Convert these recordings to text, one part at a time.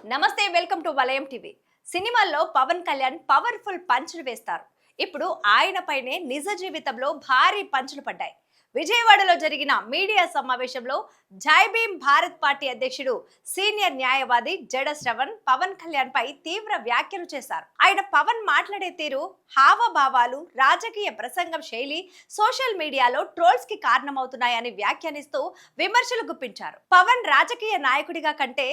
నమస్తే, welcome to వలయం TV. సినిమాల్లో పవన్ కళ్యాణ్ పవర్ఫుల్ పంచులు వేస్తారు. ఇప్పుడు ఆయన పైనే నిజ జీవితంలో భారీ పంచులు పడ్డాయి. విజయవాడలో జరిగిన మీడియా సమావేశంలో జై భీమ్ భారత్ పార్టీ అధ్యక్షుడు సీనియర్ న్యాయవాది జడ శ్రవణ్ పవన్ కళ్యాణ్ పై తీవ్ర వ్యాఖ్యలు చేశారు. ఆయన పవన్ మాట్లాడే తీరు, హావభావాలు, రాజకీయ ప్రసంగం శైలి సోషల్ మీడియాలో ట్రోల్స్ కి కారణమవుతున్నాయని వ్యాఖ్యానిస్తూ విమర్శలు గుప్పించారు. పవన్ రాజకీయ నాయకుడిగా కంటే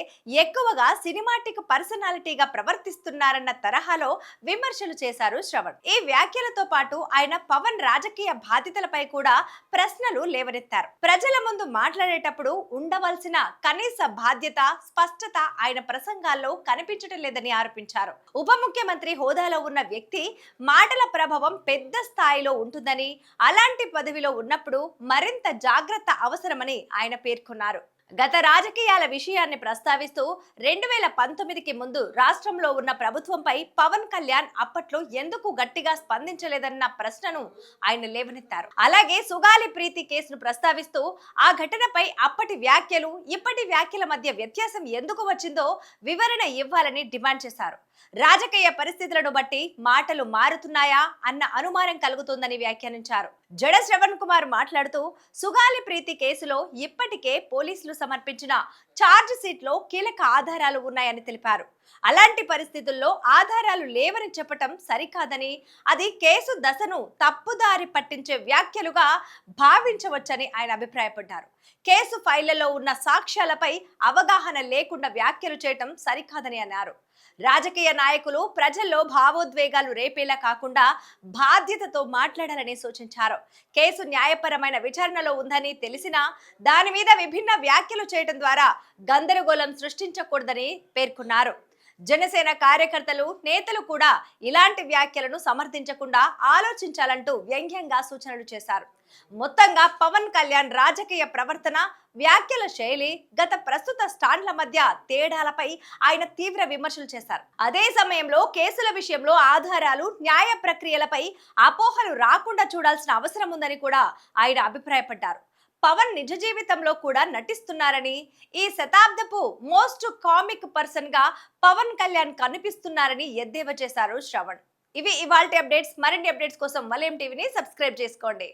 ఎక్కువగా సినిమాటిక్ పర్సనాలిటీగా ప్రవర్తిస్తున్నారన్న తరహాలో విమర్శలు చేశారు శ్రవణ్. ఈ వ్యాఖ్యలతో పాటు ఆయన పవన్ రాజకీయ బాధ్యతలపై కూడా ప్రశ్నలు లేవనెత్తారు. ప్రజల ముందు మాట్లాడేటప్పుడు ఉండవలసిన కనీస బాధ్యత, స్పష్టత ఆయన ప్రసంగాల్లో కనిపించడం లేదని ఆరోపించారు. ఉప ముఖ్యమంత్రి హోదాలో ఉన్న వ్యక్తి మాటల ప్రభావం పెద్ద స్థాయిలో ఉంటుందని, అలాంటి పదవిలో ఉన్నప్పుడు మరింత జాగ్రత్త అవసరమని ఆయన పేర్కొన్నారు. గత రాజకీయాల విషయాన్ని ప్రస్తావిస్తూ 2019కి ముందు రాష్ట్రంలో ఉన్న ప్రభుత్వంపై పవన్ కళ్యాణ్ అప్పట్లో ఎందుకు గట్టిగా స్పందించలేదన్న ప్రశ్నను ఆయన లేవనెత్తారు. అలాగే సుగాలి ప్రీతి కేసును ప్రస్తావిస్తూ ఆ ఘటనపై అప్పటి వ్యాఖ్యలు, ఇప్పటి వ్యాఖ్యల మధ్య వ్యత్యాసం ఎందుకు వచ్చిందో వివరణ ఇవ్వాలని డిమాండ్ చేశారు. రాజకీయ పరిస్థితులను బట్టి మాటలు మారుతున్నాయా అన్న అనుమానం కలుగుతుందని వ్యాఖ్యానించారు. జడ శ్రవణ్ కుమార్ మాట్లాడుతూ సుగాలి ప్రీతి కేసులో ఇప్పటికే పోలీసులు సమర్పించిన ఛార్జ్ షీట్ లో కీలక ఆధారాలు ఉన్నాయని తెలిపారు. అలాంటి పరిస్థితుల్లో ఆధారాలు లేవని చెప్పటం సరికాదని, అది కేసు దశను తప్పుదారి పట్టించే వ్యాఖ్యలుగా భావించవచ్చని ఆయన అభిప్రాయపడ్డారు. కేసు ఫైళ్లలో ఉన్న సాక్ష్యాలపై అవగాహన లేకుండా వ్యాఖ్యలు చేయటం సరికాదని అన్నారు. రాజకీయ నాయకులు ప్రజల్లో భావోద్వేగాలు రేపేలా కాకుండా బాధ్యతతో మాట్లాడాలని సూచించారు. కేసు న్యాయపరమైన విచారణలో ఉందని తెలిసినా దాని మీద విభిన్న వ్యాఖ్యలు చేయడం ద్వారా గందరగోళం సృష్టించకూడదని పేర్కొన్నారు. జనసేన కార్యకర్తలు, నేతలు కూడా ఇలాంటి వ్యాఖ్యలను సమర్థించకుండా ఆలోచించాలంటూ వ్యంగ్యంగా సూచనలు చేశారు. మొత్తంగా పవన్ కళ్యాణ్ రాజకీయ ప్రవర్తన, వ్యాఖ్యల శైలి, ప్రస్తుత స్టాండ్ల మధ్య తేడాలపై ఆయన తీవ్ర విమర్శలు చేశారు. అదే సమయంలో కేసుల విషయంలో ఆధారాలు, న్యాయ ప్రక్రియలపై అపోహలు రాకుండా చూడాల్సిన అవసరం ఉందని కూడా ఆయన అభిప్రాయపడ్డారు. పవన్ నిజ జీవితంలో కూడా నటిస్తున్నారని, ఈ శతాబ్దపు మోస్ట్ కామిక్ పర్సన్ గా పవన్ కళ్యాణ్ కనిపిస్తున్నారని ఎద్దేవా చేశారు శ్రవణ్. ఇవి ఇవాల్టి అప్డేట్స్. మరిన్ని అప్డేట్స్ కోసం వలయం టీవీని సబ్స్క్రైబ్ చేసుకోండి.